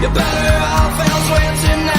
you're better off elsewhere tonight.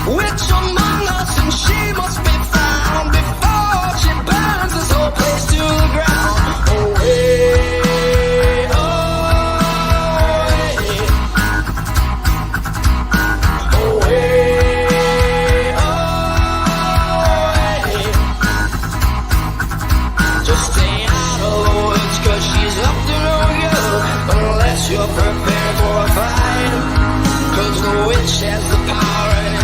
Witch among us, and she must be found before she burns this whole place to the ground. Away, away, away. Just stay out of the woods, 'cause she's up to no good unless you're prepared for a fight. 'Cause the witch has the power and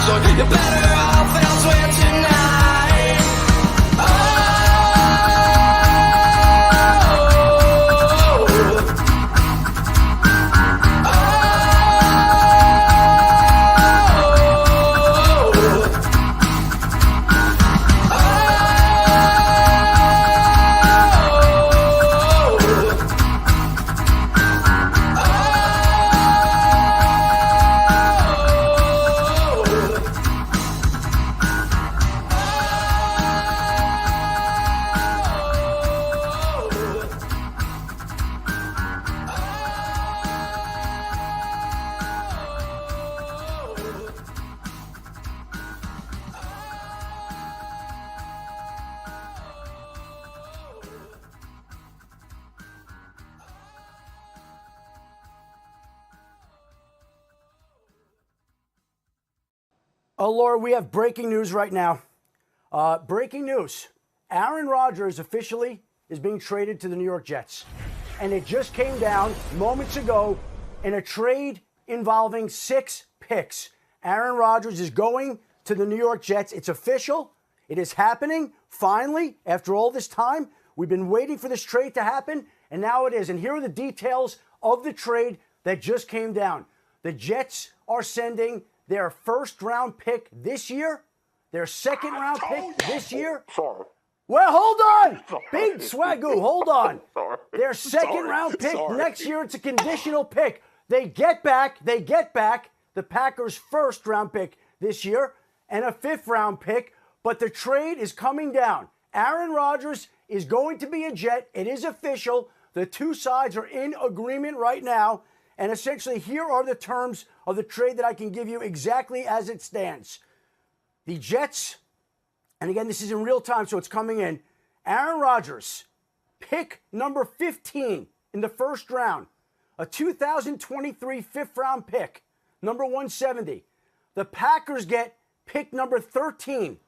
so you're better off elsewhere tonight. Oh, Oh, Laura, we have breaking news right now. Breaking news. Aaron Rodgers officially is being traded to the New York Jets. And it just came down moments ago in a trade involving 6 picks. Aaron Rodgers is going to the New York Jets. It's official. It is happening. Finally, after all this time, we've been waiting for this trade to happen, and now it is. And here are the details of the trade that just came down. The Jets are sending their first-round pick this year, their second-round pick this year. Sorry. Well, hold on. Big Swagoo, hold on. Sorry. Their second-round pick next year, it's a conditional pick. They get back the Packers' first-round pick this year and a fifth-round pick, but the trade is coming down. Aaron Rodgers is going to be a Jet. It is official. The two sides are in agreement right now. And essentially, here are the terms of the trade that I can give you exactly as it stands. The Jets, and again, this is in real time, so it's coming in. Aaron Rodgers, pick number 15 in the first round, a 2023 fifth-round pick, number 170. The Packers get pick number 13,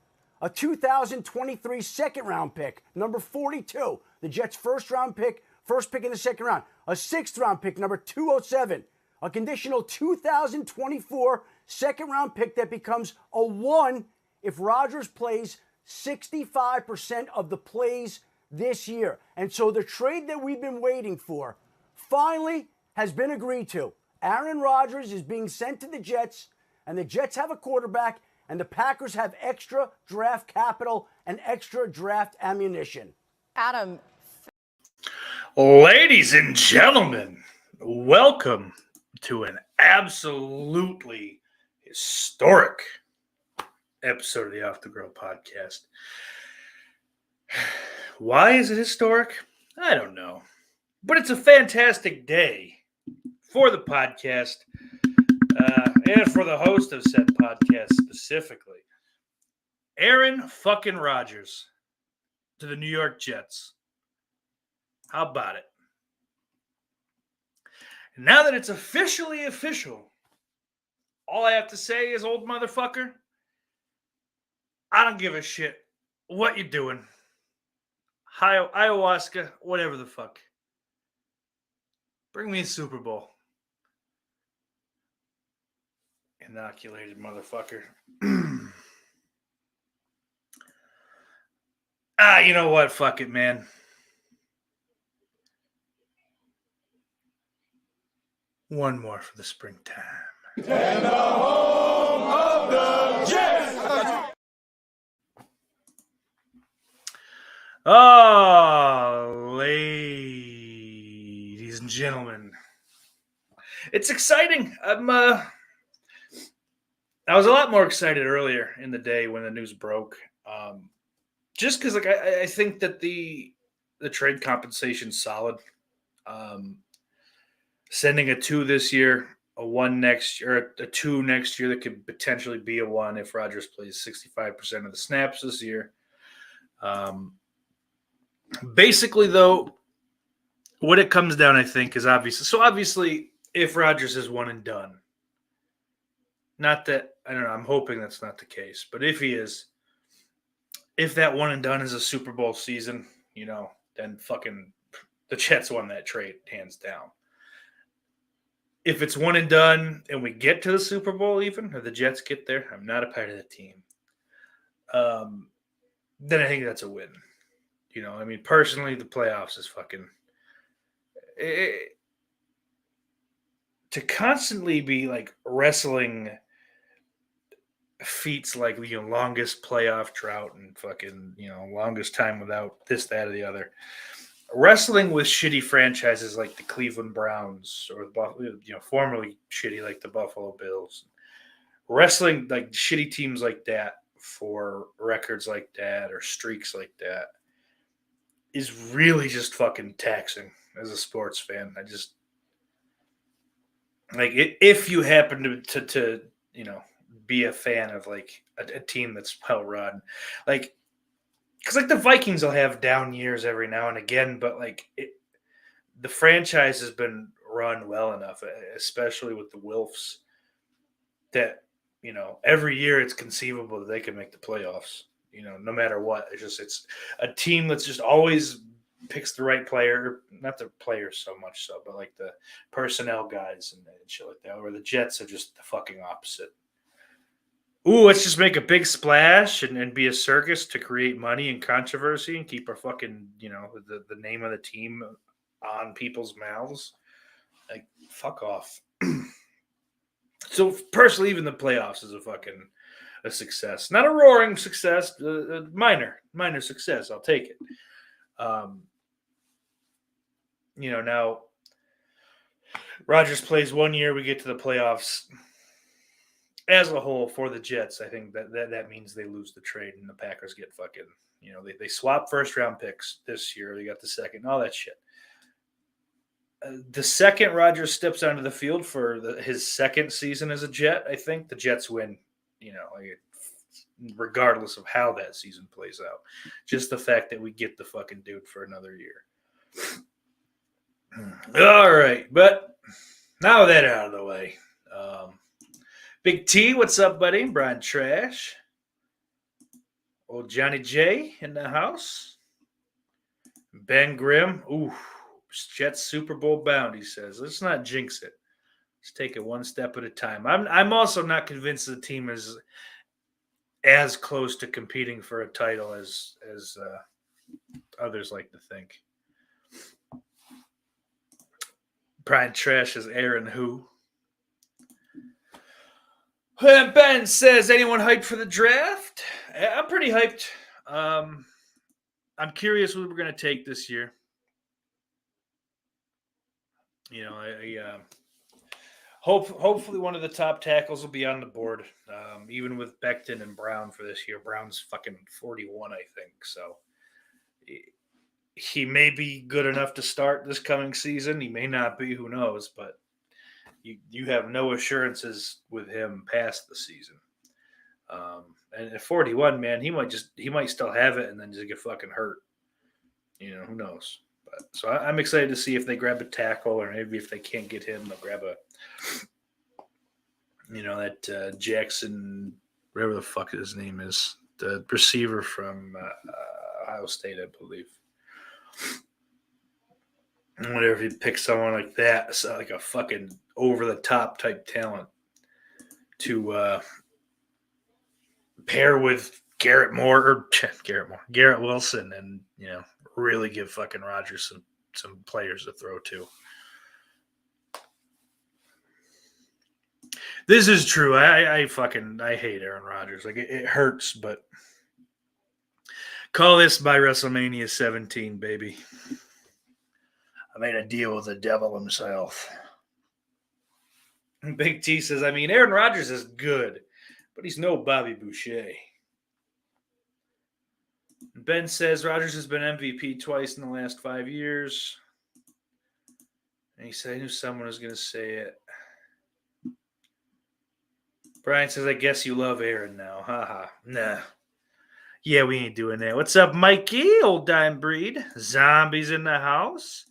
a 2023 second-round pick, number 42. The Jets' first-round pick, first pick in the second round. A sixth-round pick, number 207. A conditional 2024 second-round pick that becomes a 1 if Rodgers plays 65% of the plays this year. And so the trade that we've been waiting for finally has been agreed to. Aaron Rodgers is being sent to the Jets, and the Jets have a quarterback, and the Packers have extra draft capital and extra draft ammunition. Adam. Ladies and gentlemen, welcome to an absolutely historic episode of the Off the Grill podcast. Why is it historic? I don't know. But it's a fantastic day for the podcast and for the host of said podcast specifically. Aaron fucking Rodgers to the New York Jets. How about it? Now that it's officially official, all I have to say is, old motherfucker, I don't give a shit what you're doing. Ayahuasca, whatever the fuck. Bring me a Super Bowl. Inoculated motherfucker. You know what? Fuck it, man. One more for the springtime. And the home of the Jets. Oh, ladies and gentlemen, it's exciting. I was a lot more excited earlier in the day when the news broke. Just because, like, I think that the trade compensation's solid. Sending a 2 this year, a 1 next year, a 2 next year that could potentially be a 1 if Rodgers plays 65% of the snaps this year. Basically, though, what it comes down, I think, is obviously, if Rodgers is one and done, not that, I don't know, I'm hoping that's not the case, but if he is, if that one and done is a Super Bowl season, then fucking the Jets won that trade, hands down. If it's one and done and we get to the Super Bowl even, or the Jets get there, I'm not a part of the team, then I think that's a win. Personally, the playoffs is fucking... to constantly be, like, wrestling feats like, longest playoff drought and fucking, longest time without this, that, or the other. Wrestling with shitty franchises like the Cleveland Browns or formerly shitty like the Buffalo Bills. Wrestling like shitty teams like that for records like that or streaks like that is really just fucking taxing as a sports fan. I just like if you happen to be a fan of like a team that's well run, like. Because, like, the Vikings will have down years every now and again, but, like, the franchise has been run well enough, especially with the Wilfs, that, every year it's conceivable that they can make the playoffs, no matter what. It's a team that's just always picks the right player, not the players so much so, but, like, the personnel guys and shit like that, where the Jets are just the fucking opposite. Ooh, let's just make a big splash and be a circus to create money and controversy and keep our fucking, the name of the team on people's mouths. Like, fuck off. So, personally, even the playoffs is a success. Not a roaring success, a minor success. I'll take it. Now, Rodgers plays 1 year, we get to the playoffs. As a whole, for the Jets, I think that means they lose the trade and the Packers get fucking, they swap first-round picks this year. They got the second, all that shit. The second Rodgers steps onto the field for his second season as a Jet, I think the Jets win, regardless of how that season plays out. Just the fact that we get the fucking dude for another year. All right, but now that out of the way, Big T, what's up, buddy? Brian Trash. Old Johnny J in the house. Ben Grimm. Ooh, Jets Super Bowl bound, he says. Let's not jinx it. Let's take it one step at a time. I'm also not convinced the team is as close to competing for a title as others like to think. Brian Trash is Aaron who? Ben says, anyone hyped for the draft? I'm pretty hyped. I'm curious what we're going to take this year. Hopefully one of the top tackles will be on the board, even with Becton and Brown for this year. Brown's fucking 41, I think. So he may be good enough to start this coming season. He may not be, who knows, but you have no assurances with him past the season. And at 41, man, he might still have it and then just get fucking hurt. Who knows? But so I'm excited to see if they grab a tackle, or maybe if they can't get him, they'll grab that Jackson, whatever the fuck his name is, the receiver from Ohio State, I believe. I wonder if he'd pick someone like that, so like a fucking over-the-top type talent to pair with Garrett Wilson, and really give fucking Rodgers some players to throw to. This is true. I hate Aaron Rodgers. Like it hurts, but call this by WrestleMania 17, baby. I made a deal with the devil himself. Big T says, Aaron Rodgers is good, but he's no Bobby Boucher. Ben says Rodgers has been MVP twice in the last 5 years. And he said, I knew someone was going to say it. Brian says, I guess you love Aaron now. Haha. Nah. Yeah, we ain't doing that. What's up, Mikey? Old dime breed. Zombies in the house.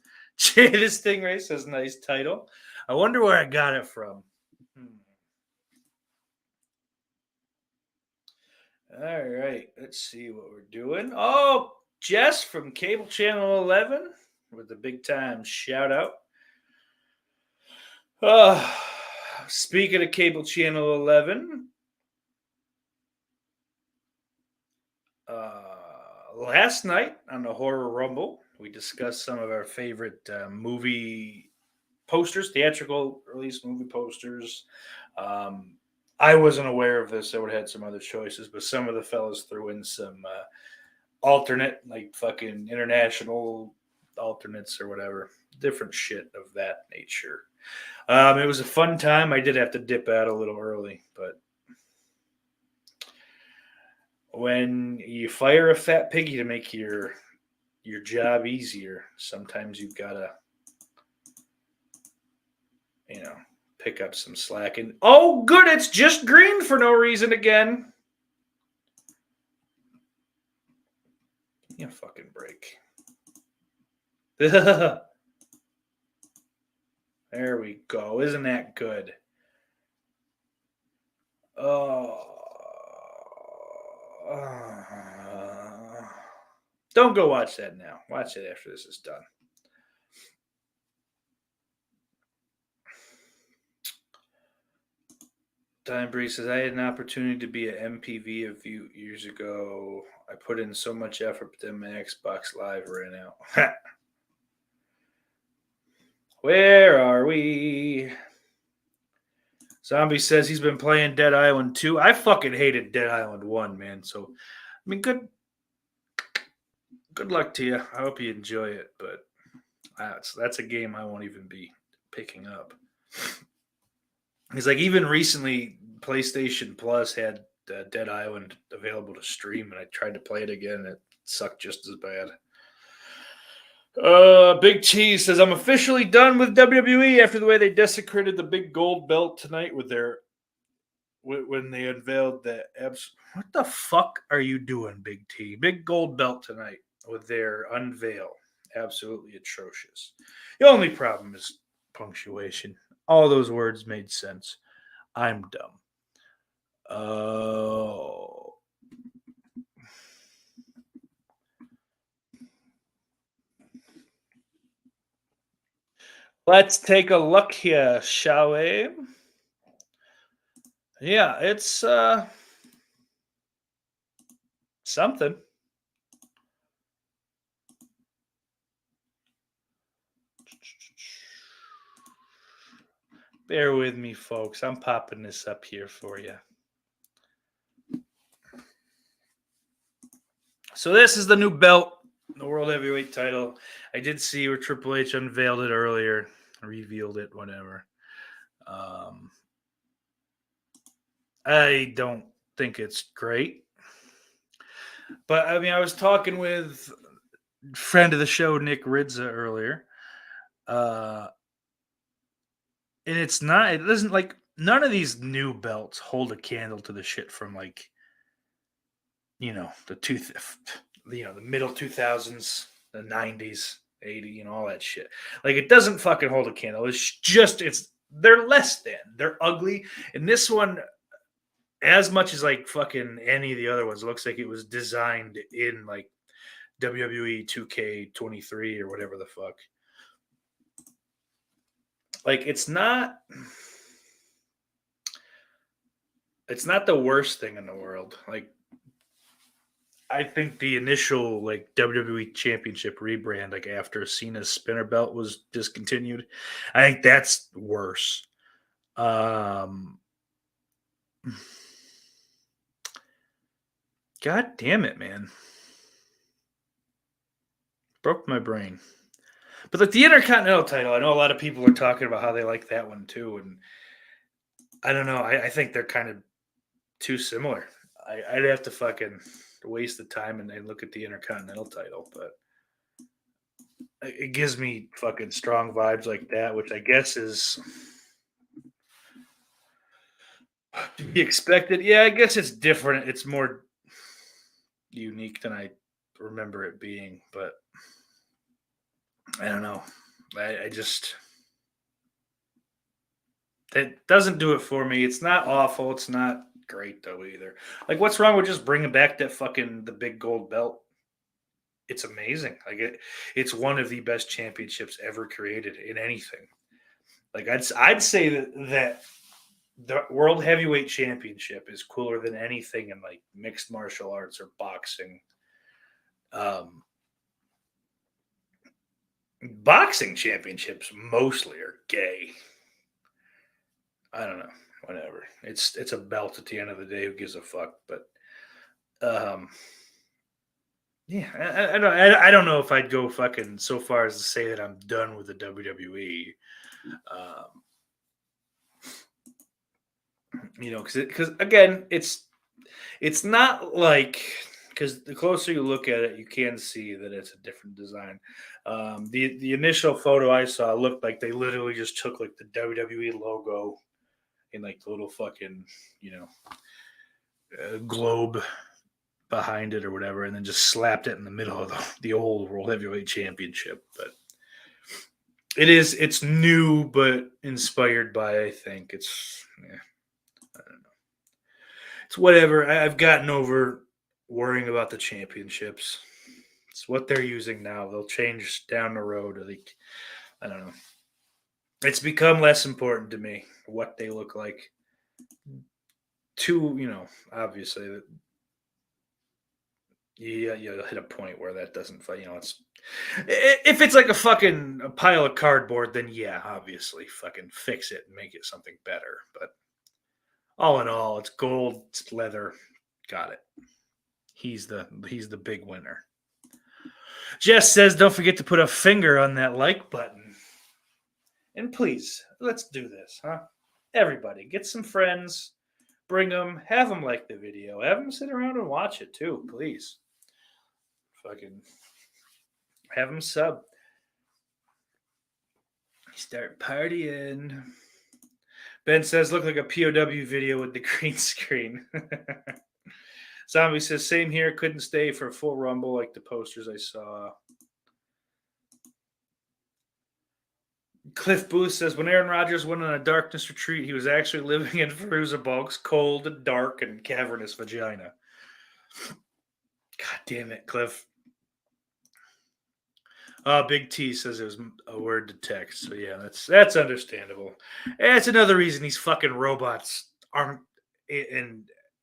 This Stingray says, nice title. I wonder where I got it from. All right. Let's see what we're doing. Oh, Jess from Cable Channel 11 with the big time shout out. Speaking of Cable Channel 11, last night on the Horror Rumble, we discussed some of our favorite movie posters, theatrical release movie posters. I wasn't aware of this. I would have had some other choices, but some of the fellas threw in some alternate, like fucking international alternates or whatever, different shit of that nature. It was a fun time. I did have to dip out a little early, but when you fire a fat piggy to make your job easier, sometimes you've got to, pick up some slack. And oh, good, it's just green for no reason again. Give me a fucking break. There we go. Isn't that good? Don't go watch that now. Watch it after this is done. Time Bree says, I had an opportunity to be at MPV a few years ago. I put in so much effort, but then my Xbox Live ran out. Where are we? Zombie says he's been playing Dead Island 2. I fucking hated Dead Island 1, man. So, good luck to you. I hope you enjoy it, but that's a game I won't even be picking up. It's like even recently, PlayStation Plus had Dead Island available to stream, and I tried to play it again, and it sucked just as bad. Big Cheese says, I'm officially done with WWE after the way they desecrated the big gold belt tonight with when they unveiled the what the fuck are you doing, Big T? Big gold belt tonight with their unveil. Absolutely atrocious. The only problem is punctuation. All those words made sense. I'm dumb. Oh. Let's take a look here, shall we? Yeah, it's something. Bear with me, folks. I'm popping this up here for you. So this is the new belt, the World Heavyweight title. I did see where Triple H unveiled it earlier, revealed it, whatever. I don't think it's great. But, I was talking with a friend of the show, Nick Ridza, earlier. And it doesn't, like, none of these new belts hold a candle to the shit from, like, the middle 2000s, the 90s, 80, all that shit. Like, it doesn't fucking hold a candle. They're less than. They're ugly. And this one, as much as, like, fucking any of the other ones, looks like it was designed in, like, WWE 2K23 or whatever the fuck. Like, it's not the worst thing in the world. Like, I think the initial like WWE Championship rebrand, like after Cena's spinner belt was discontinued, I think that's worse. Um, God damn it, man. Broke my brain. But like the Intercontinental title, I know a lot of people are talking about how they like that one too. And I don't know. I think they're kind of too similar. I'd have to fucking waste the time and look at the Intercontinental title. But it gives me fucking strong vibes like that, which I guess is to be expected. Yeah, I guess it's different. It's more unique than I remember it being. But I don't know. I just that doesn't do it for me. It's not awful. It's not great though either. Like, what's wrong with just bringing back that fucking the big gold belt? It's amazing. Like it's one of the best championships ever created in anything. Like I'd say that the World Heavyweight Championship is cooler than anything in like mixed martial arts or boxing. Boxing championships mostly are gay. I don't know. Whatever. It's a belt at the end of the day. Who gives a fuck? But yeah, I don't know if I'd go fucking so far as to say that I'm done with the WWE. Because again, it's not like because the closer you look at it, you can see that it's a different design. The initial photo I saw looked like they literally just took like the WWE logo in like the little fucking globe behind it or whatever, and then just slapped it in the middle of the old World Heavyweight Championship. But it's new but inspired by, I think it's I don't know. It's whatever. I've gotten over worrying about the championships. It's what they're using now. They'll change down the road. I don't know. It's become less important to me what they look like. Obviously, you'll hit a point where that doesn't, it's if it's like a pile of cardboard, then yeah, obviously, fucking fix it and make it something better. But all in all, it's gold, it's leather. Got it. He's the big winner. Jess says, don't forget to put a finger on that like button. And please, let's do this, huh? Everybody, get some friends, bring them, have them like the video, have them sit around and watch it too, please. Fucking have them sub. Start partying. Ben says, look like a POW video with the green screen. Zombie says, same here. Couldn't stay for a full Rumble like the posters I saw. Cliff Booth says, when Aaron Rodgers went on a darkness retreat, he was actually living in Veruza Bulk's cold, dark, and cavernous vagina. God damn it, Cliff. Big T says it was a word to text. So yeah, that's understandable. And it's another reason these fucking robots aren't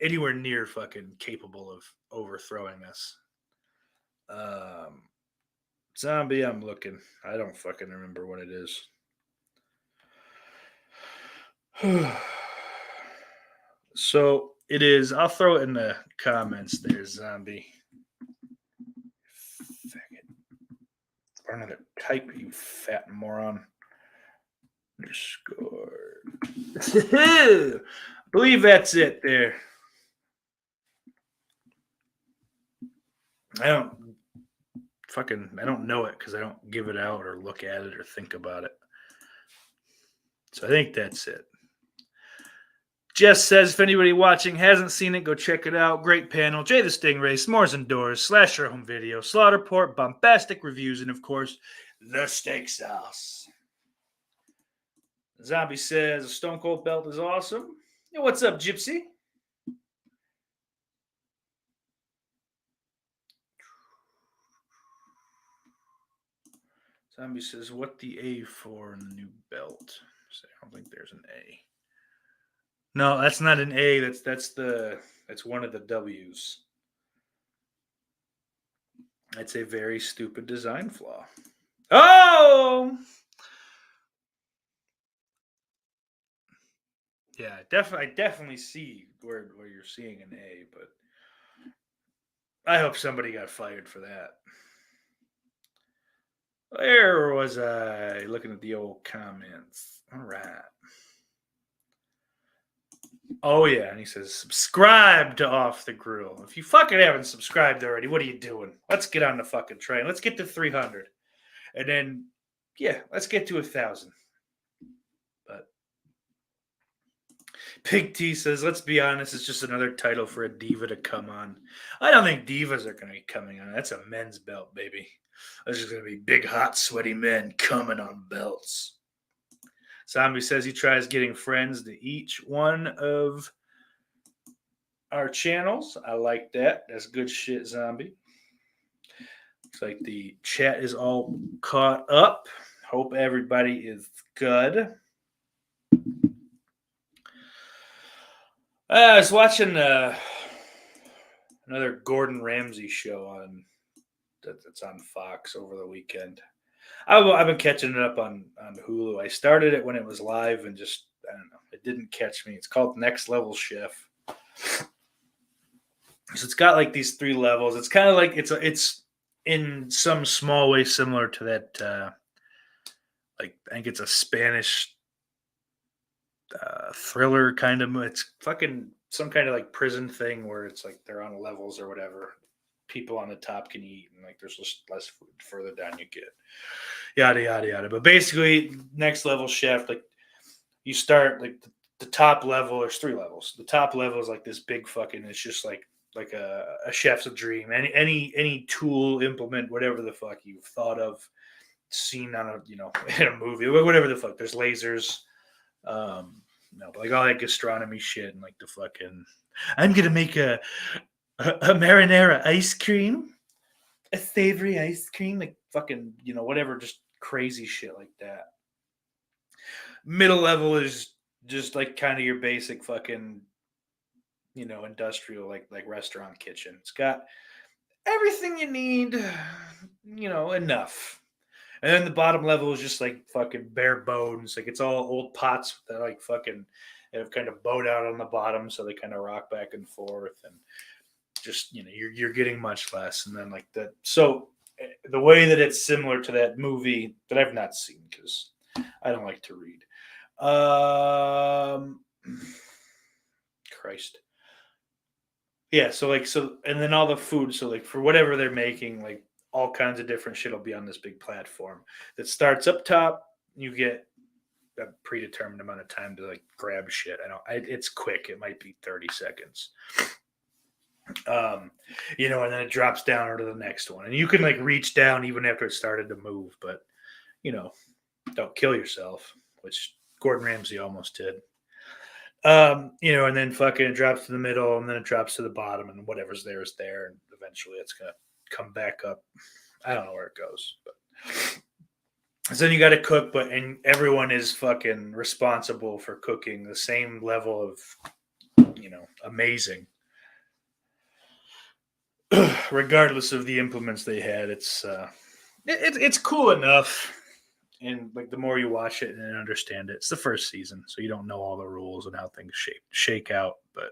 anywhere near fucking capable of overthrowing us. Zombie, I'm looking. I don't fucking remember what it is. So it is. I'll throw it in the comments there, Zombie. Learn how to type, you fat moron. Underscore. I believe that's it there. I don't know it because I don't give it out or look at it or think about it. So I think that's it. Jess says, if anybody watching hasn't seen it, go check it out. Great panel. Jay the Stingray, S'mores Indoors, Slasher Home Video, Slaughterport, bombastic reviews, and of course, the steak sauce. Zombie says, a Stone Cold belt is awesome. Hey, what's up, Gypsy? Zombie says, what the A for in the new belt? So I don't think there's an A. No, that's not an A. That's one of the W's. It's a very stupid design flaw. Oh! Yeah, I definitely see where you're seeing an A, but I hope somebody got fired for that. Where was I looking at the old comments? All right. Oh yeah, and he says subscribe to Off the Grill. If you fucking haven't subscribed already, what are you doing? Let's get on the fucking train. Let's get to 300, and then yeah, let's get to 1,000. But Pig T says, let's be honest, it's just another title for a diva to come on. I don't think divas are going to be coming on. That's a men's belt, baby. There's just going to be big, hot, sweaty men coming on belts. Zombie says he tries getting friends to each one of our channels. I like that. That's good shit, Zombie. Looks like the chat is all caught up. Hope everybody is good. I was watching another Gordon Ramsay show that's on Fox over the weekend. I've been catching it up on Hulu. I started it when it was live and just, I don't know, it didn't catch me. It's called Next Level Chef. So it's got like these 3 levels. It's kind of like it's in some small way similar to that. Like I think it's a Spanish thriller kind of. It's fucking some kind of like prison thing where it's like they're on levels or whatever. People on the top can eat, and like there's just less food further down you get. Yada yada yada. But basically, Next Level Chef, like you start like the top level. There's 3 levels. The top level is like this big fucking. It's just like a chef's dream. Any tool, implement, whatever the fuck you've thought of, seen on a in a movie, whatever the fuck. There's lasers. Like all that gastronomy shit and like the fucking. I'm gonna make a marinara ice cream, a savory ice cream, like fucking whatever, just crazy shit like that. Middle level is just like kind of your basic fucking industrial like restaurant kitchen. It's got everything you need, enough. And then the bottom level is just like fucking bare bones. Like it's all old pots that like fucking have kind of bowed out on the bottom, so they kind of rock back and forth, and just you're getting much less. And then like that. So the way that it's similar to that movie that I've not seen because I don't like to read. Christ. Yeah, so and then all the food. So like for whatever they're making, like all kinds of different shit will be on this big platform that starts up top. You get a predetermined amount of time to like grab shit. It's quick. It might be 30 seconds. And then it drops down to the next one, and you can like reach down even after it started to move, but don't kill yourself, which Gordon Ramsay almost did. And then fucking it drops to the middle, and then it drops to the bottom, and whatever's there is there, and eventually it's gonna come back up. I don't know where it goes, but so then you got to cook, and everyone is fucking responsible for cooking the same level of amazing. Regardless of the implements they had, it's cool enough. And like the more you watch it and understand it, it's the first season, so you don't know all the rules and how things shake out. But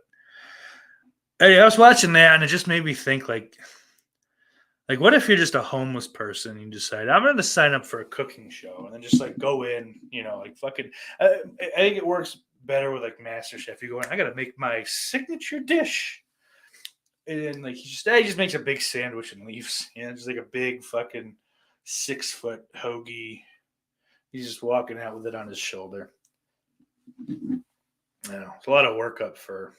hey, I was watching that, and it just made me think like what if you're just a homeless person and you decide I'm going to sign up for a cooking show, and then just like go in, like fucking. I think it works better with like MasterChef. You go in, I got to make my signature dish, and then like he just makes a big sandwich and leaves. Just like a big fucking 6-foot hoagie. He's just walking out with it on his shoulder. It's a lot of work up for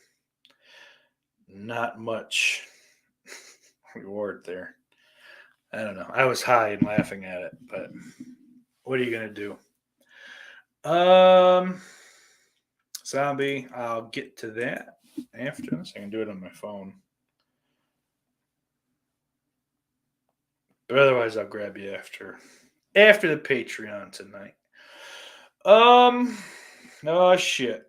not much reward there. I don't know. I was high and laughing at it, but what are you gonna do? Zombie, I'll get to that after this. I can do it on my phone. But otherwise I'll grab you after the Patreon tonight. Oh shit.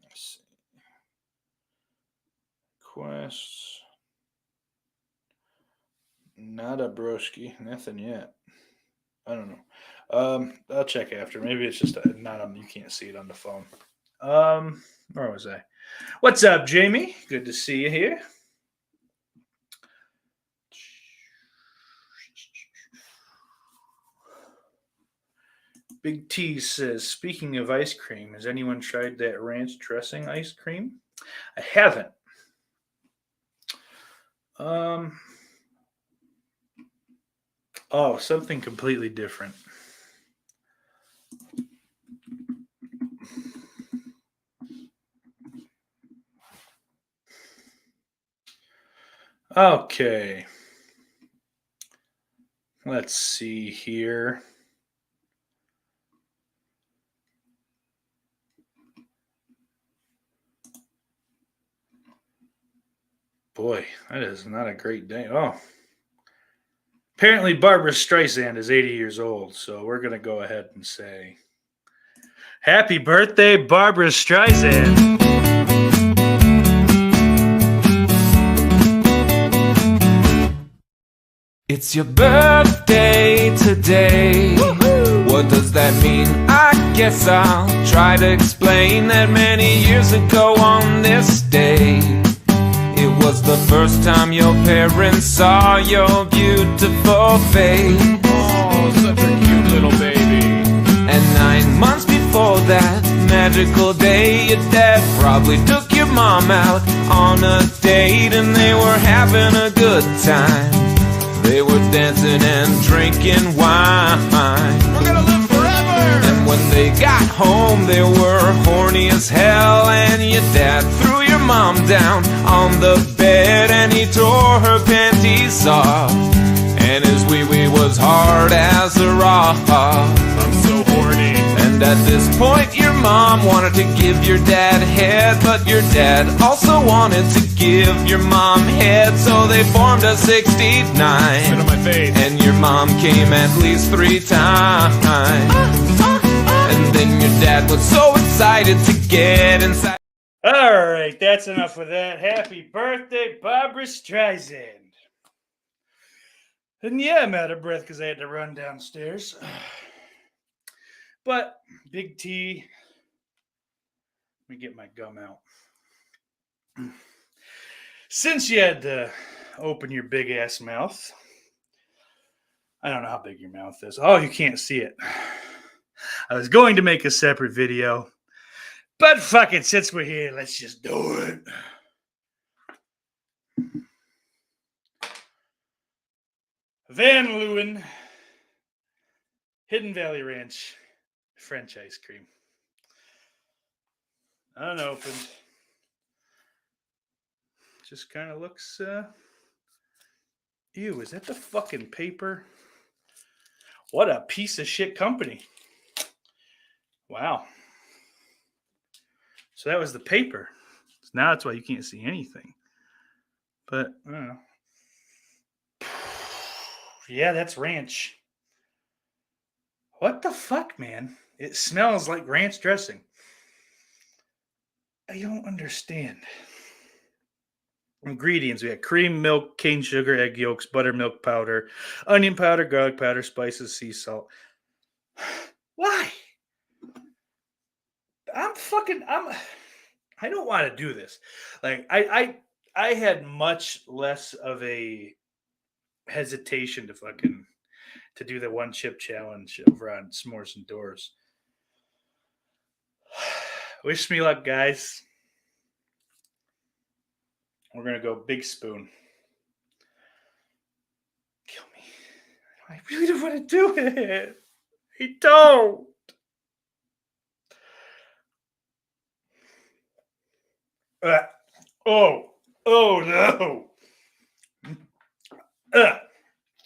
Let's see. Quests. Not a broski. Nothing yet. I don't know. I'll check after. Maybe it's just not on. You can't see it on the phone. Where was I? What's up, Jamie? Good to see you here. Big T says, speaking of ice cream, has anyone tried that ranch dressing ice cream? I haven't. Oh, something completely different. Okay. Let's see here. Boy, that is not a great day. Oh. Apparently Barbara Streisand is 80 years old, so we're going to go ahead and say happy birthday, Barbara Streisand. It's your birthday today. Woo-hoo! What does that mean? I guess I'll try to explain that many years ago on this day, it was the first time your parents saw your beautiful face. Oh, such a cute little baby. And 9 months before that magical day, your dad probably took your mom out on a date, and they were having a good time. They were dancing and drinking wine. We're gonna live forever! And when they got home, they were horny as hell, and your dad threw your mom down on the bed, and he tore her panties off, and his wee-wee was hard as a rock. I'm so horny. And at this point, your mom wanted to give your dad head, but your dad also wanted to give your mom head, so they formed a 69. Sit on my face. And your mom came at least 3 times. And then your dad was so excited to get inside. All right, that's enough of that. Happy birthday, Barbara Streisand. And yeah, I'm out of breath because I had to run downstairs. But, Big T, let me get my gum out. Since you had to open your big ass mouth, I don't know how big your mouth is. Oh, you can't see it. I was going to make a separate video, but fuck it, since we're here, let's just do it. Van Leeuwen, Hidden Valley Ranch, French ice cream. Unopened. Just kind of looks, ew, is that the fucking paper? What a piece of shit company. Wow. So that was the paper. Now that's why you can't see anything. But, I don't know. Yeah, that's ranch. What the fuck, man? It smells like ranch dressing. I don't understand. Ingredients: we got cream, milk, cane sugar, egg yolks, buttermilk powder, onion powder, garlic powder, spices, sea salt. Why? I don't want to do this. Like I had much less of a hesitation to do the one chip challenge over on S'mores and Doors. Wish me luck, guys. We're gonna go big spoon. Kill me. I really don't want to do it. I don't. Oh no.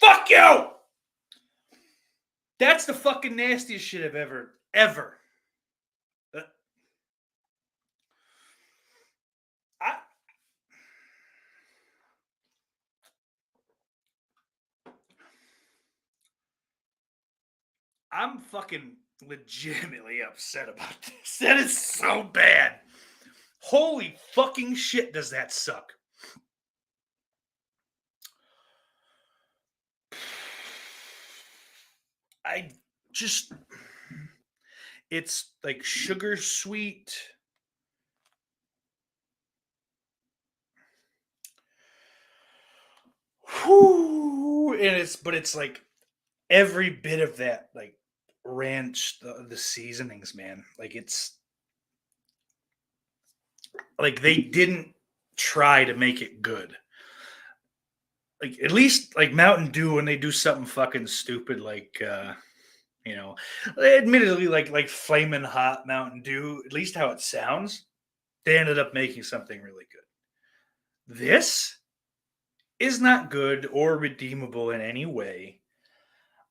Fuck you. That's the fucking nastiest shit I've ever. I'm fucking legitimately upset about this. That is so bad. Holy fucking shit, does that suck. I just, it's like sugar sweet. Whew, and it's like every bit of that, like ranch, the seasonings, man. Like it's like they didn't try to make it good. Like at least like Mountain Dew when they do something fucking stupid like you know, admittedly like flaming hot Mountain Dew, at least how it sounds, they ended up making something really good. This is not good or redeemable in any way.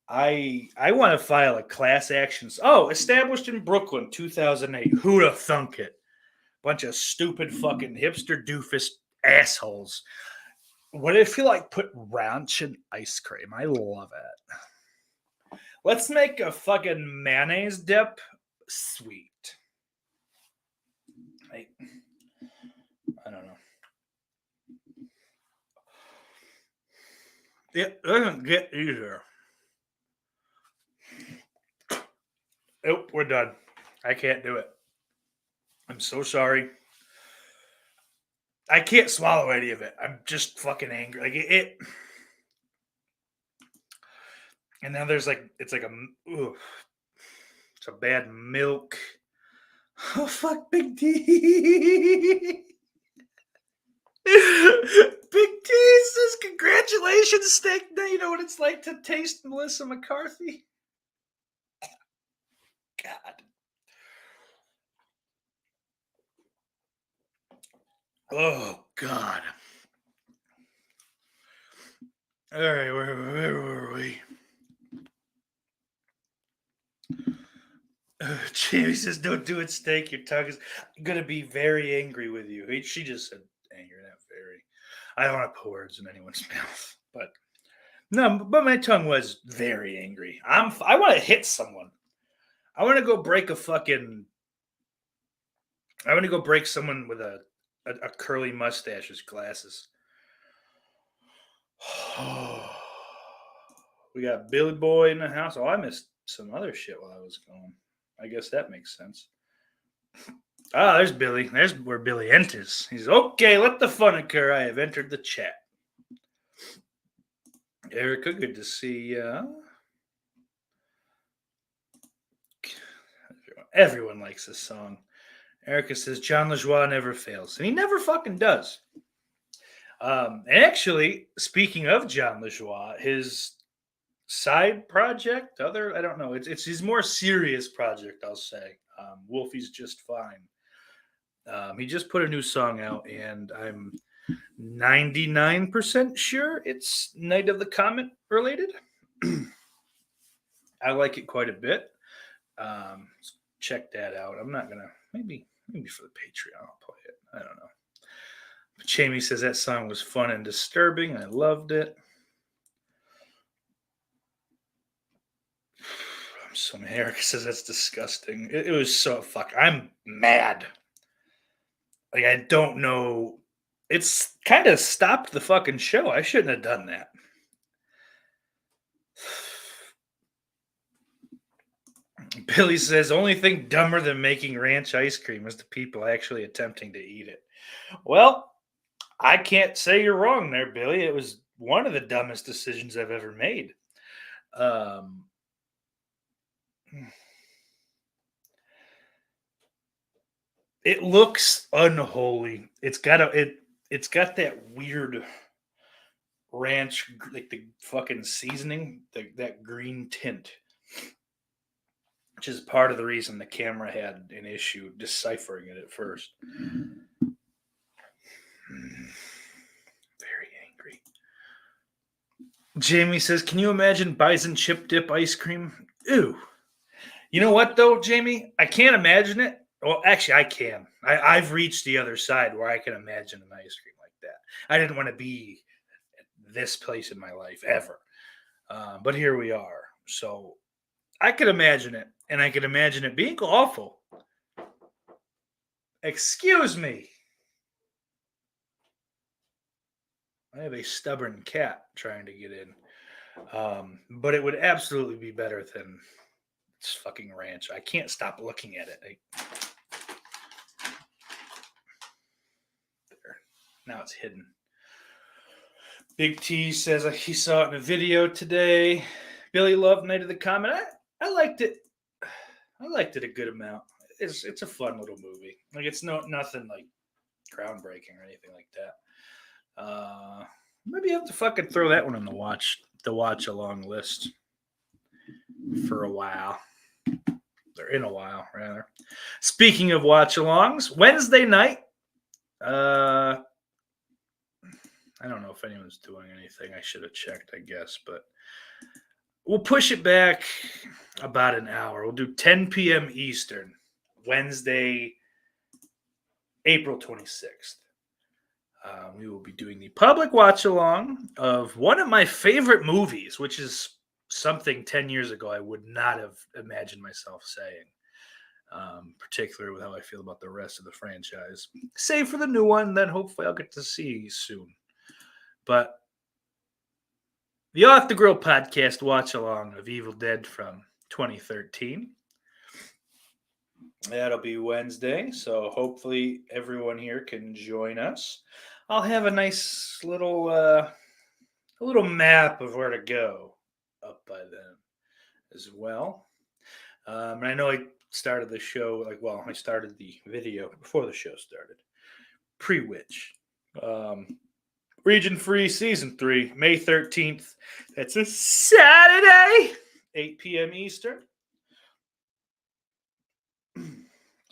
I want to file a class actions. Oh, established in Brooklyn, 2008. Who'da thunk it? Bunch of stupid fucking hipster doofus assholes. What do I feel like? Put ranch in ice cream. I love it. Let's make a fucking mayonnaise dip sweet. I don't know. It doesn't get easier. Nope, we're done. I can't do it. I'm so sorry. I can't swallow any of it. I'm just fucking angry. Like it and now there's like it's like it's a bad milk. Oh fuck, Big D. Big D says congratulations, Steak. Now you know what it's like to taste Melissa McCarthy. God. Oh God. All right, where were we? Jamie says, "Don't do it, Steak. Your tongue is gonna be very angry with you." She just said angry, not very. I don't want to put words in anyone's mouth, but no. But my tongue was very angry. I want to hit someone. I want to go break a fucking. I want to go break someone with a curly mustache's glasses. We got Billy Boy in the house. Oh, I missed some other shit while I was gone. I guess that makes sense. Ah, there's Billy. There's where Billy enters. He's okay. Let the fun occur. I have entered the chat. Erica, good to see you. Everyone likes this song. Erica says John LaJoie never fails, and he never fucking does. And actually, speaking of John LaJoie, his side project, I don't know, it's his more serious project, I'll say. Wolfie's Just Fine. He just put a new song out, and I'm 99% sure it's Night of the Comet related. I like it quite a bit. Check that out. I'm not gonna maybe for the Patreon I'll play it. I don't know. But Jamie says that song was fun and disturbing. I loved it. I'm so mad. Eric says that's disgusting. It was so I'm mad. Like I don't know. It's kind of stopped the fucking show. I shouldn't have done that. Billy says, only thing dumber than making ranch ice cream is the people actually attempting to eat it. Well, I can't say you're wrong there, Billy. It was one of the dumbest decisions I've ever made. It looks unholy. It's got that weird ranch, like the fucking seasoning, that green tint, which is part of the reason the camera had an issue deciphering it at first. Very angry. Jamie says, can you imagine bison chip dip ice cream? Ew. You know what, though, Jamie? I can't imagine it. Well, actually, I can. I've reached the other side where I can imagine an ice cream like that. I didn't want to be at this place in my life ever. But here we are. So I could imagine it. And I could imagine it being awful. Excuse me. I have a stubborn cat trying to get in. But it would absolutely be better than this fucking ranch. I can't stop looking at it. There. Now it's hidden. Big T says he saw it in a video today. Billy loved Night of the Comet. I liked it. I liked it a good amount. It's a fun little movie. Like it's nothing like groundbreaking or anything like that. Maybe I have to fucking throw that one on the watch along list for a while. Or in a while, rather. Speaking of watch alongs, Wednesday night. I don't know if anyone's doing anything. I should have checked, I guess, but we'll push it back about an hour. We'll do 10 p.m. Eastern, Wednesday, April 26th. We will be doing the public watch along of one of my favorite movies, which is something 10 years ago I would not have imagined myself saying, particularly with how I feel about the rest of the franchise. Save for the new one that hopefully I'll get to see soon. But the Off the Grill podcast watch along of Evil Dead from 2013. That'll be Wednesday, so hopefully everyone here can join us. I'll have a nice little map of where to go up by then as well. And I know I started the show I started the video before the show started, pre-which. Region Free Season 3, May 13th. That's a Saturday, 8 p.m. Eastern.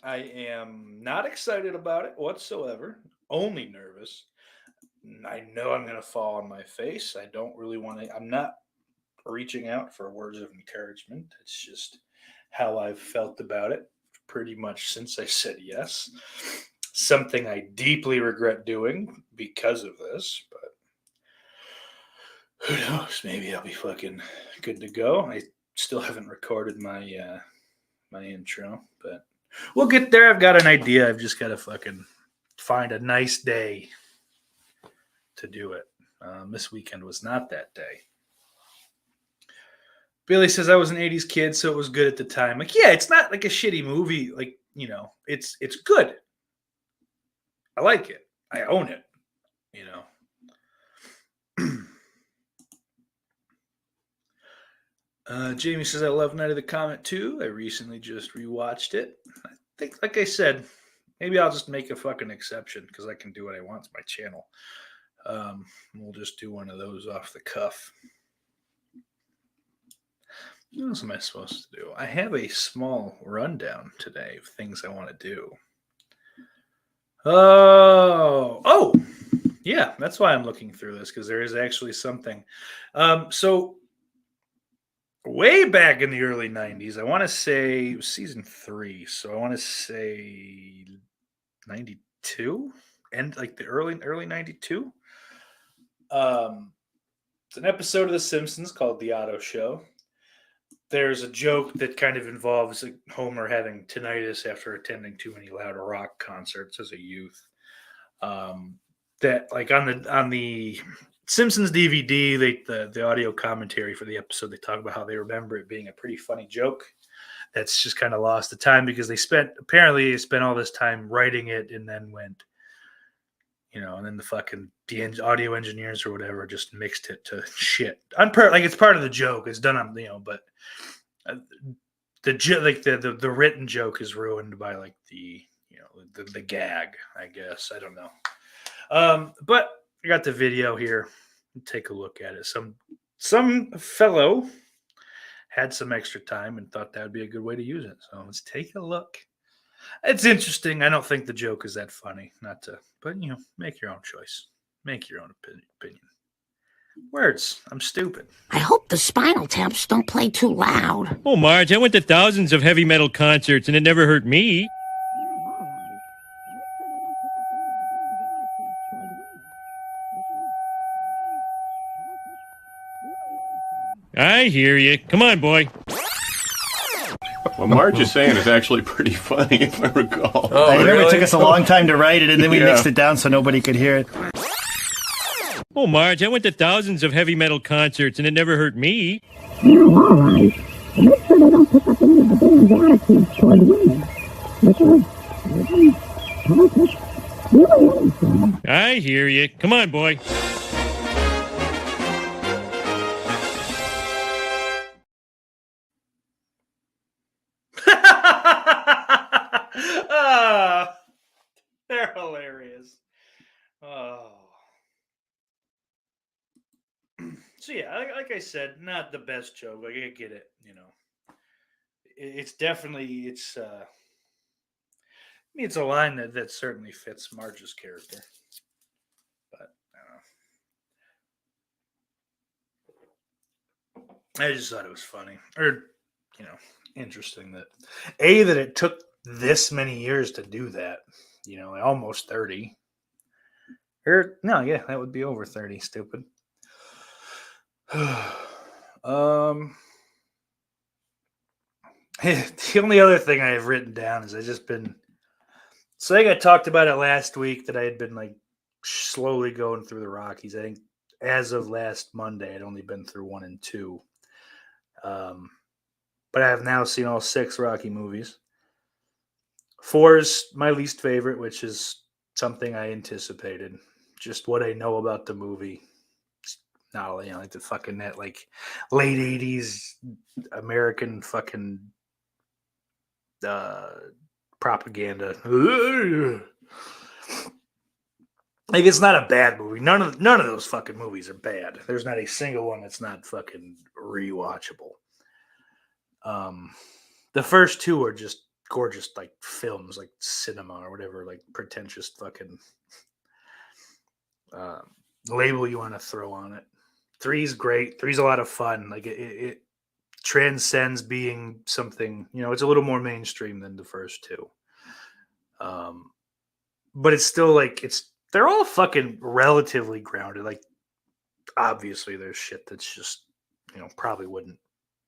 I am not excited about it whatsoever, only nervous. I know I'm going to fall on my face. I don't really want to, I'm not reaching out for words of encouragement. It's just how I've felt about it pretty much since I said yes. Something I deeply regret doing because of this, but who knows? Maybe I'll be fucking good to go. I still haven't recorded my my intro, but we'll get there. I've got an idea. I've just got to fucking find a nice day to do it. This weekend was not that day. Billy says I was an 80s kid, so it was good at the time. Like, yeah, it's not like a shitty movie. Like, you know, it's good. I like it. I own it, you know. Jamie says, I love Night of the Comet too. I recently just rewatched it. I think, like I said, maybe I'll just make a fucking exception because I can do what I want. It's my channel. We'll just do one of those off the cuff. What else am I supposed to do? I have a small rundown today of things I want to do. Oh, yeah, that's why I'm looking through this, because there is actually something. So way back in the early 90s, I want to say it was season 3, so I want to say 92, and like the early 92. It's an episode of The Simpsons called The Otto Show. There's a joke that kind of involves like Homer having tinnitus after attending too many loud rock concerts as a youth. That like on the Simpsons DVD, the audio commentary for the episode, they talk about how they remember it being a pretty funny joke. That's just kind of lost the time because they spent all this time writing it and then went, you know, and then the audio engineers or whatever just mixed it to shit. Like it's part of the joke. It's done on, you know, but the written joke is ruined by like the gag, I guess. I don't know. But I got the video here. Take a look at it. Some fellow had some extra time and thought that would be a good way to use it. So let's take a look. It's interesting. I don't think the joke is that funny. But you know, make your own choice. Make your own opinion. Words. I'm stupid. I hope the Spinal Taps don't play too loud. Oh, Marge, I went to thousands of heavy metal concerts and it never hurt me. I hear you. Come on, boy. What Marge is saying is actually pretty funny, if I recall. I remember it took us a long time to write it, and then we mixed it down so nobody could hear it. Oh, Marge, I went to thousands of heavy metal concerts and it never hurt me. Yeah, all right. But make sure they don't pick up any of the band's attitudes toward women. Because women can't take really anything. I hear you. Come on, boy. They're hilarious. Oh. So yeah, like I said, not the best joke. Like I get it, you know. It's definitely it's. I mean, it's a line that certainly fits Marge's character, but I don't know. I just thought it was funny, or you know, interesting that that it took this many years to do that. You know, like almost 30. Or no, yeah, that would be over 30. Stupid. The only other thing I have written down is I just been. So I think I talked about it last week that I had been like slowly going through the Rockies. I think as of last Monday, I'd only been through 1 and 2. But I have now seen all 6 Rocky movies. 4 is my least favorite, which is something I anticipated. Just what I know about the movie. Not, you know, like the fucking that like late 80s American fucking propaganda. Like it's not a bad movie. None of those fucking movies are bad. There's not a single one that's not fucking rewatchable. The first 2 are just gorgeous, like films, like cinema or whatever, like pretentious fucking label you want to throw on it. 3's great. 3's a lot of fun. Like it transcends being something, you know, it's a little more mainstream than the first 2. But it's still like they're all fucking relatively grounded. Like obviously there's shit that's just, you know, probably wouldn't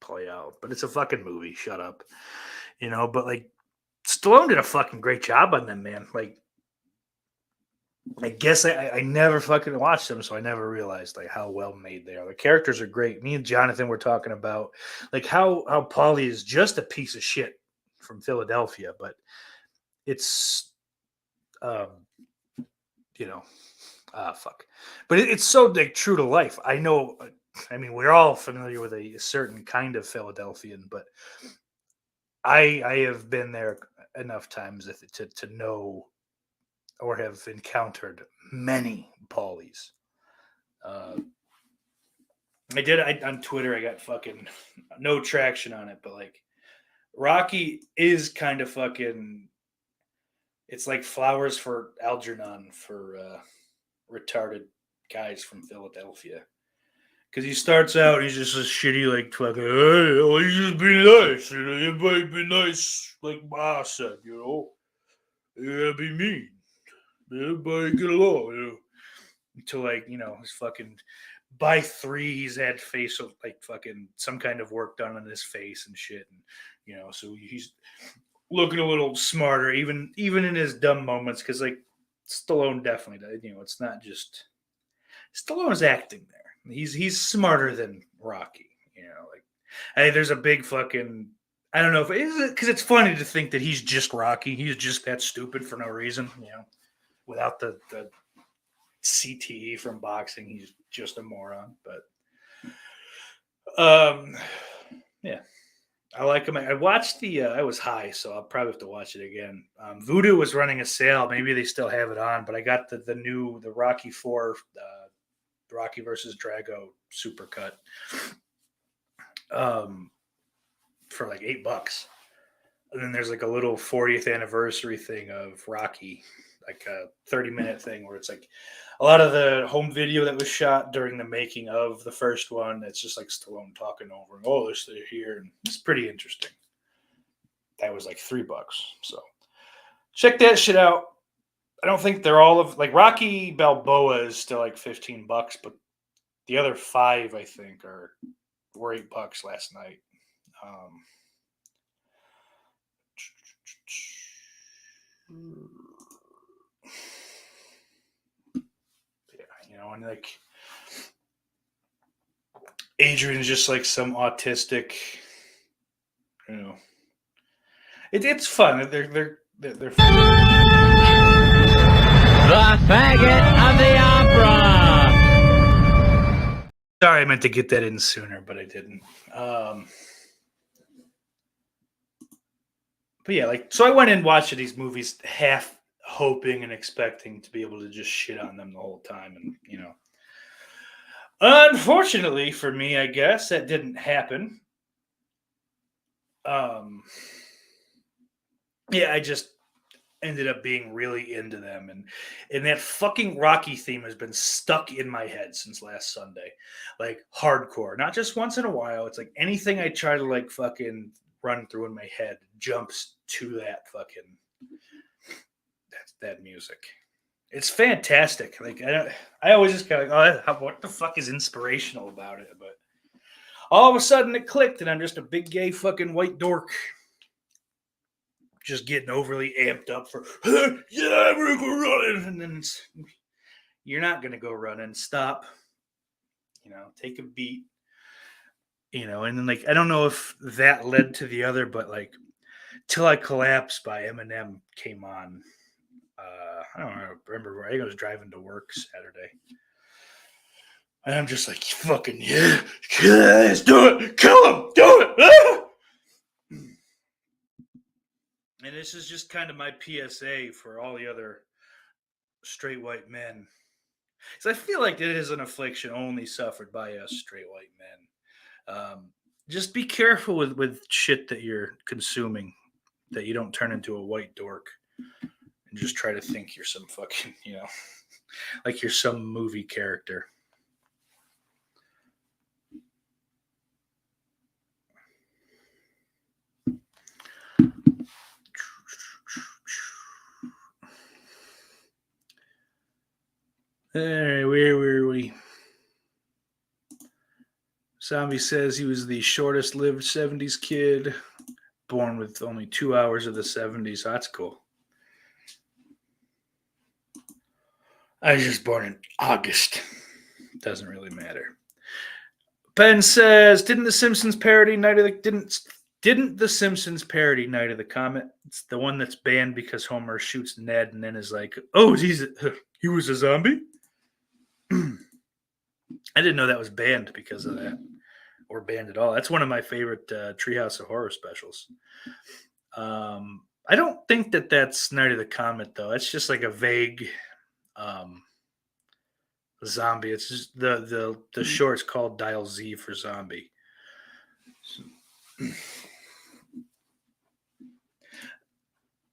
play out, but it's a fucking movie. Shut up. You know, but like Stallone did a fucking great job on them, man. Like I guess I never fucking watched them, so I never realized like how well made they are. The characters are great. Me and Jonathan were talking about like how Paulie is just a piece of shit from Philadelphia, but it's you know, fuck. But it's so like true to life. I know. I mean, we're all familiar with a certain kind of Philadelphian, but I have been there enough times to know or have encountered many Paulies. On Twitter. I got fucking no traction on it, but like Rocky is kind of fucking. It's like flowers for Algernon for retarded guys from Philadelphia. Because he starts out, he's just a shitty, like, fucking, hey, well, you just be nice. You know, everybody be nice, like Ma said, you know. You gotta be mean. Everybody get along, you know. Until, like, you know, his fucking, by 3, he's had facial, like, fucking, some kind of work done on his face and shit. And, you know, so he's looking a little smarter, even in his dumb moments, because, like, Stallone definitely does. You know, it's not just, Stallone's acting there. He's smarter than Rocky, you know. Like, hey, there's a big fucking. I don't know if it's because it's funny to think that he's just Rocky. He's just that stupid for no reason, you know. Without the CTE from boxing, he's just a moron. But yeah, I like him. I watched the. I was high, so I'll probably have to watch it again. Voodoo was running a sale. Maybe they still have it on, but I got the Rocky 4. Rocky versus Drago supercut for like $8. And then there's like a little 40th anniversary thing of Rocky, like a 30-minute thing where it's like a lot of the home video that was shot during the making of the first one. It's just like Stallone talking over and, oh, they're here. And it's pretty interesting. That was like $3. So check that shit out. I don't think they're all of like Rocky Balboa is still like $15, but the other 5 I think were $8 last night. Yeah, you know, and like Adrian's just like some autistic, you know. It's fun. They're fun. The faggot of the opera. Sorry, I meant to get that in sooner, but I didn't. But yeah, like, so I went and watched these movies half hoping and expecting to be able to just shit on them the whole time. And, you know, unfortunately for me, I guess that didn't happen. Yeah, I just ended up being really into them. And that fucking Rocky theme has been stuck in my head since last Sunday. Like, hardcore. Not just once in a while. It's like anything I try to, like, fucking run through in my head jumps to that fucking that music. It's fantastic. Like, I always just kind of like, oh, what the fuck is inspirational about it? But all of a sudden it clicked, and I'm just a big gay fucking white dork, just getting overly amped up for yeah, I'm gonna go running, and then you're not gonna go running. Stop. You know, take a beat. You know, and then, like, I don't know if that led to the other, but like "Till I Collapse" by Eminem came on. I don't remember. I think I was driving to work Saturday, and I'm just like, fucking yeah, let's do it, kill him, do it. Ah! And this is just kind of my PSA for all the other straight white men, because I feel like it is an affliction only suffered by us straight white men. Just be careful with shit that you're consuming, that you don't turn into a white dork and just try to think you're some fucking, you know, like you're some movie character. Hey, where were we? Zombie says he was the shortest lived 70s kid, born with only 2 hours of the 70s. That's cool. I was just born in August. Doesn't really matter. Ben says, didn't the Simpsons parody Night of the Comet? It's the one that's banned because Homer shoots Ned and then is like, oh, he was a zombie? I didn't know that was banned because of that, or banned at all. That's one of my favorite Treehouse of Horror specials. I don't think that's Night of the Comet, though. It's just like a vague zombie. It's just the short's called Dial Z for zombie.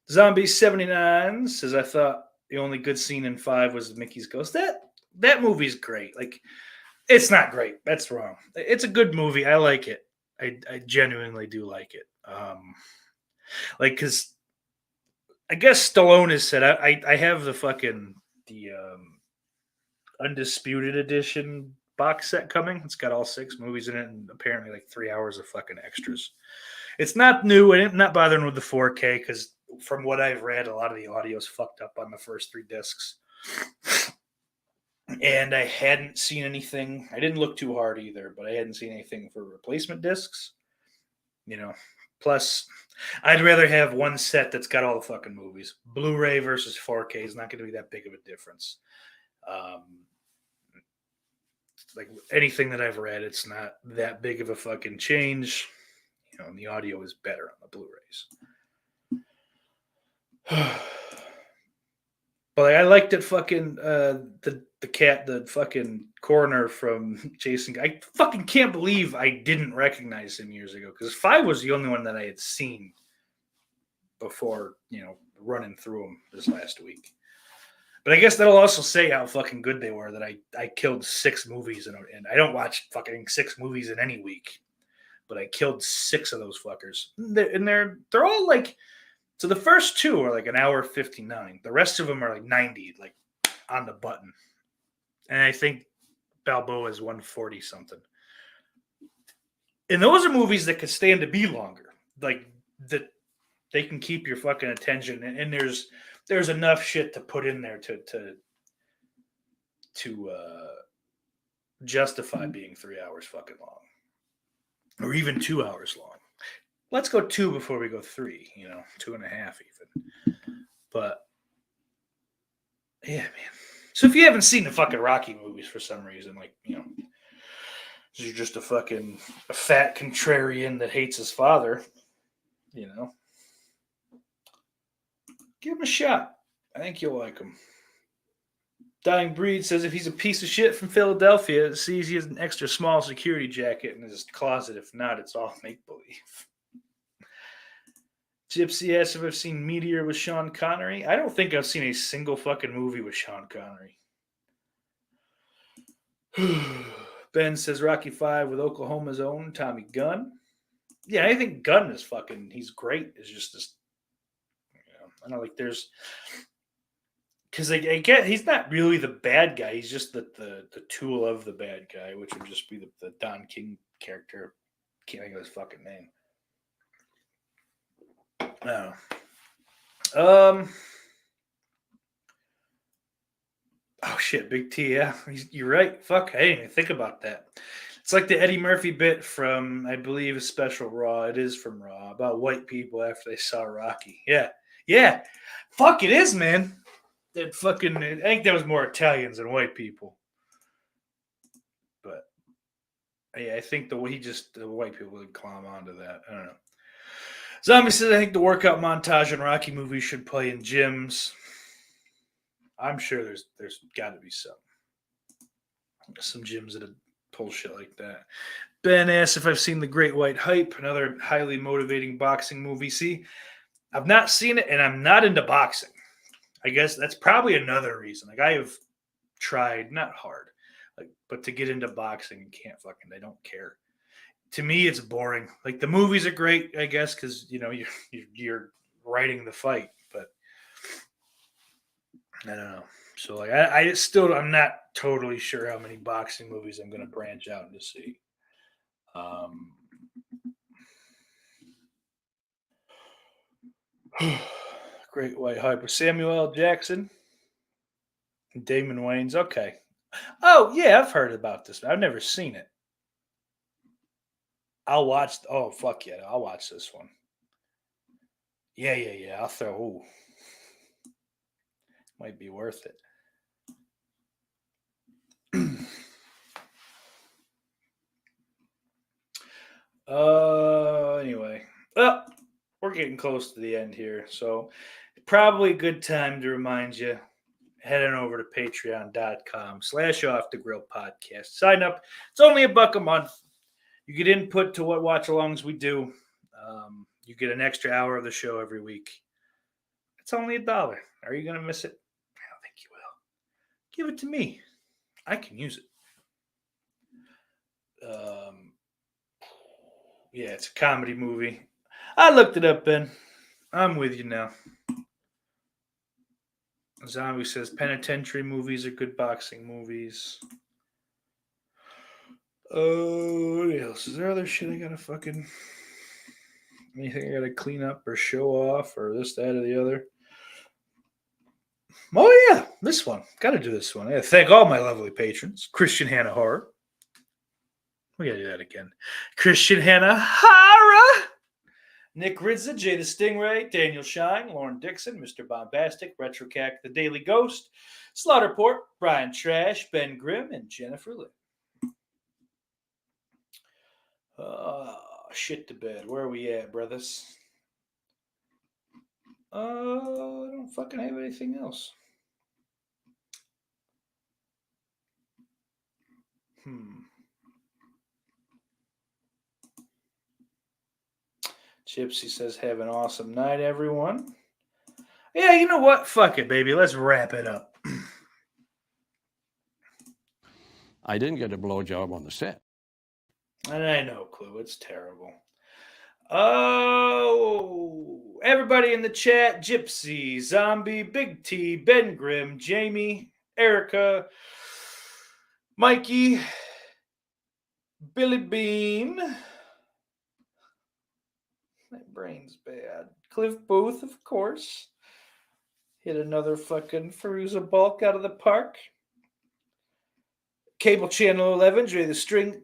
Zombie 79 says, I thought the only good scene in 5 was Mickey's ghost. That movie's great. Like, it's not great. That's wrong. It's a good movie. I like it. I genuinely do like it. Like, because I guess Stallone has said, I have the Undisputed Edition box set coming. It's got all 6 movies in it and apparently like 3 hours of fucking extras. It's not new. I'm not bothering with the 4K because from what I've read, a lot of the audio's fucked up on the first 3 discs. And I hadn't seen anything. I didn't look too hard either, but I hadn't seen anything for replacement discs. You know, plus I'd rather have one set that's got all the fucking movies. Blu-ray versus 4K is not going to be that big of a difference. Like anything that I've read, it's not that big of a fucking change. You know, and the audio is better on the Blu-rays. But I liked it fucking the fucking coroner from Jason. I fucking can't believe I didn't recognize him years ago, because 5 was the only one that I had seen before, you know, running through them this last week. But I guess that'll also say how fucking good they were, that I killed 6 movies and I don't watch fucking 6 movies in any week, but I killed 6 of those fuckers. And they're all like, so the first 2 are like an hour 59. The rest of them are like 90, like on the button. And I think Balboa is 140 something. And those are movies that could stand to be longer. Like that they can keep your fucking attention. And there's enough shit to put in there to justify being 3 hours fucking long. Or even 2 hours long. Let's go 2 before we go 3, 2.5 even. But yeah, man. So if you haven't seen the fucking Rocky movies for some reason, you're just a fat contrarian that hates his father, give him a shot. I think you'll like him. Dying Breed says if he's a piece of shit from Philadelphia, it sees he has an extra small security jacket in his closet. If not, it's all make-believe. Gypsy asks if I've seen Meteor with Sean Connery. I don't think I've seen a single fucking movie with Sean Connery. Ben says Rocky 5 with Oklahoma's own Tommy Gunn. Yeah, I think Gunn is he's great. It's just this, I don't like there's, because I get he's not really the bad guy. He's just the tool of the bad guy, which would just be the Don King character. Can't think of his fucking name. No. Oh shit, Big T. Yeah, you're right. Fuck, I didn't even think about that. It's like the Eddie Murphy bit from, I believe, a special Raw. It is from Raw about white people after they saw Rocky. Yeah. Fuck, it is, man. That fucking. I think there was more Italians than white people. But yeah, I think the white people would climb onto that. I don't know. Zombie says I think the workout montage in Rocky movies should play in gyms. I'm sure there's got to be some gyms that pull shit like that. Ben asks if I've seen The Great White Hype, another highly motivating boxing movie. See, I've not seen it, and I'm not into boxing. I guess that's probably another reason. Like, I have tried, not hard, but to get into boxing, I don't care. To me, it's boring. Like, the movies are great, I guess, because you're writing the fight, but I don't know. So I'm not totally sure how many boxing movies I'm going to branch out to see. Great White Hype with Samuel L. Jackson and Damon Wayans. Okay. Oh yeah, I've heard about this. I've never seen it. I'll watch. Oh fuck yeah, I'll watch this one. Yeah. I'll throw. Ooh. Might be worth it. Anyway. Well, we're getting close to the end here. So probably a good time to remind you, head on over to patreon.com/offthegrill podcast. Sign up. It's only $1 a month. You get input to what watch-alongs we do. You get an extra hour of the show every week. It's only $1. Are you going to miss it? I don't think you will. Give it to me. I can use it. Yeah, it's a comedy movie. I looked it up, Ben. I'm with you now. Zombie says penitentiary movies are good boxing movies. Oh, what else? Is there other shit I gotta anything I gotta clean up or show off or this, that, or the other? Oh, yeah, this one. Gotta do this one. I gotta thank all my lovely patrons. Christian Hannah Horror. We gotta do that again. Christian Hannah Horror. Nick Ridza, Jay the Stingray, Daniel Shine, Lauren Dixon, Mr. Bombastic, Retrocac, The Daily Ghost, Slaughterport, Brian Trash, Ben Grimm, and Jennifer Lynn. Shit to bed. Where are we at, brothers? I don't fucking have anything else. Gypsy says, have an awesome night, everyone. Yeah, you know what? Fuck it, baby. Let's wrap it up. I didn't get a blowjob on the set. And I know, Clue. It's terrible. Oh, everybody in the chat. Gypsy, Zombie, Big T, Ben Grimm, Jamie, Erica, Mikey, Billy Bean. My brain's bad. Cliff Booth, of course. Hit another fucking Firuza Bulk out of the park. Cable Channel 11, Jay the Stingray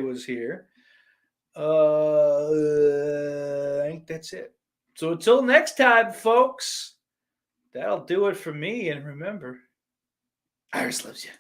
was here. I think that's it. So until next time, folks, that'll do it for me. And remember, Iris loves you.